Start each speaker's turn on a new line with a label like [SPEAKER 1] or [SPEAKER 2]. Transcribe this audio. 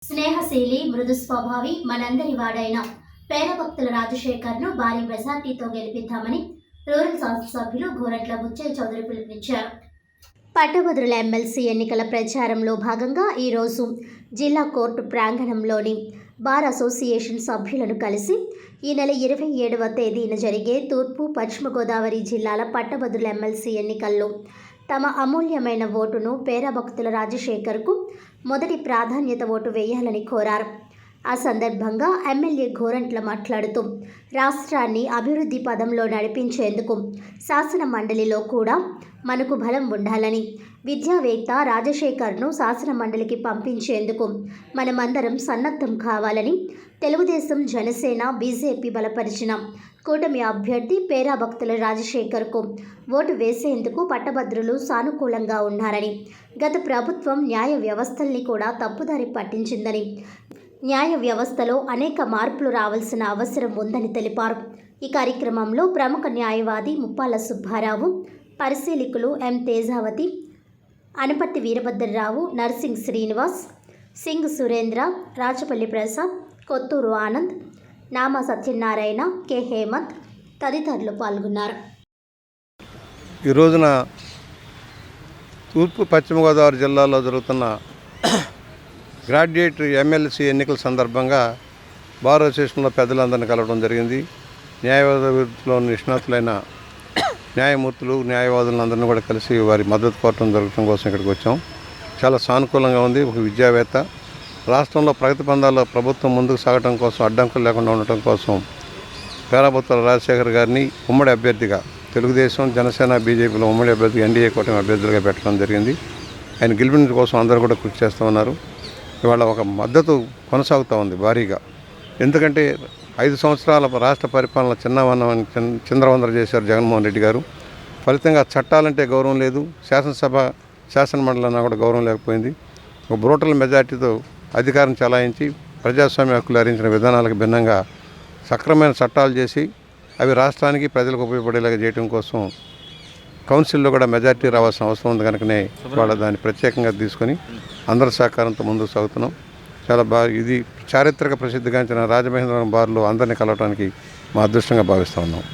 [SPEAKER 1] స్నేహశీలి మృదు స్వభావి మనందరి వాడైన పేరభక్తుల రాజశేఖర్ను భారీ మెజార్టీతో గెలిపిద్దామని రూరల్ శాసనసభ్యులు గోరంట్ల బుచ్చయ్య చౌదరి పిలుపునిచ్చారు. పట్టభద్రుల ఎమ్మెల్సీ ఎన్నికల ప్రచారంలో భాగంగా ఈరోజు జిల్లా కోర్టు ప్రాంగణంలోని బార్ అసోసియేషన్ సభ్యులను కలిసి ఈ నెల 27వ తేదీన జరిగే తూర్పు పశ్చిమ గోదావరి జిల్లాల పట్టభద్రుల ఎమ్మెల్సీ ఎన్నికల్లో తమ అమూల్యమైన ఓటును పేరభక్తుల రాజశేఖర్కు మొదటి ప్రాధాన్యత ఓటు వేయాలని కోరారు. ఆ సందర్భంగా ఎమ్మెల్యే గోరంట్ల మాట్లాడుతూ రాష్ట్రాన్ని అభివృద్ధి పదంలో నడిపించేందుకు శాసన మండలిలో కూడా మనకు బలం ఉండాలని, విద్యావేత్త రాజశేఖర్ను శాసన మండలికి పంపించేందుకు మనమందరం సన్నద్ధం కావాలని, తెలుగుదేశం, జనసేన, బీజేపీ బలపరిచిన కూటమి అభ్యర్థి పేరాభక్తుల రాజశేఖర్కు ఓటు వేసేందుకు పట్టభద్రులు సానుకూలంగా ఉన్నారని, గత ప్రభుత్వం న్యాయ వ్యవస్థల్ని కూడా తప్పుదారి పట్టించిందని, న్యాయ వ్యవస్థలో అనేక మార్పులు రావాల్సిన అవసరం ఉందని తెలిపారు. ఈ కార్యక్రమంలో ప్రముఖ న్యాయవాది ముప్పాల సుబ్బారావు, పరిశీలకులు ఎం తేజావతి, అనపర్తి వీరభద్రరావు, నర్సింగ్ శ్రీనివాస్, సింగ్ సురేంద్ర, రాచపల్లి ప్రసాద్, కొత్తూరు ఆనంద్, నామ సత్యనారాయణ, కె హేమంత్ తదితరులు పాల్గొన్నారు.
[SPEAKER 2] ఈ రోజున తూర్పు పశ్చిమ గోదావరి జిల్లాలో జరుగుతున్న గ్రాడ్యుయేట్ ఎమ్మెల్సీ ఎన్నికల సందర్భంగా బార్ అసోసియేషన్లో పెద్దలందరినీ కలవడం జరిగింది. న్యాయవాద వృత్తిలో నిష్ణాతులైన న్యాయమూర్తులు, న్యాయవాదులందరినీ కూడా కలిసి వారి మద్దతు కోరడం జరగడం కోసం ఇక్కడికి వచ్చాం. చాలా సానుకూలంగా ఉంది. ఒక విద్యావేత్త రాష్ట్రంలో ప్రగతి పందాల్లో ప్రభుత్వం ముందుకు సాగడం కోసం, అడ్డంకులు లేకుండా ఉండటం కోసం పేరాభక్తుల రాజశేఖర్ గారిని ఉమ్మడి అభ్యర్థిగా తెలుగుదేశం, జనసేన, బీజేపీలో ఉమ్మడి అభ్యర్థిగా ఎన్డీఏ కూటమి అభ్యర్థులుగా పెట్టడం జరిగింది. ఆయన గెలిపించడం కోసం అందరూ కూడా కృషి చేస్తూ ఉన్నారు. ఇవాళ ఒక మద్దతు కొనసాగుతూ ఉంది భారీగా. ఎందుకంటే 5 సంవత్సరాల రాష్ట్ర పరిపాలన చిందరవందర చేశారు జగన్మోహన్ రెడ్డి గారు. ఫలితంగా చట్టాలంటే గౌరవం లేదు, శాసనమండలి అన్నా కూడా గౌరవం లేకపోయింది. ఒక బ్రూటల్ మెజార్టీతో అధికారం చలాయించి ప్రజాస్వామ్య హక్కులు హరించిన విధానాలకు భిన్నంగా సక్రమైన చట్టాలు చేసి అవి రాష్ట్రానికి ప్రజలకు ఉపయోగపడేలాగా చేయడం కోసం కౌన్సిల్లో కూడా మెజార్టీ రావాల్సిన అవసరం ఉంది. కనుకనే వాళ్ళ దాన్ని ప్రత్యేకంగా తీసుకొని అందరి సహకారంతో ముందుకు సాగుతున్నాం. చాలా బాగా ఇది చారిత్రక ప్రసిద్ధిగాంచిన రాజమహేంద్రవరం బార్లో అందరినీ కలవడానికి మా అదృష్టంగా భావిస్తూ ఉన్నాం.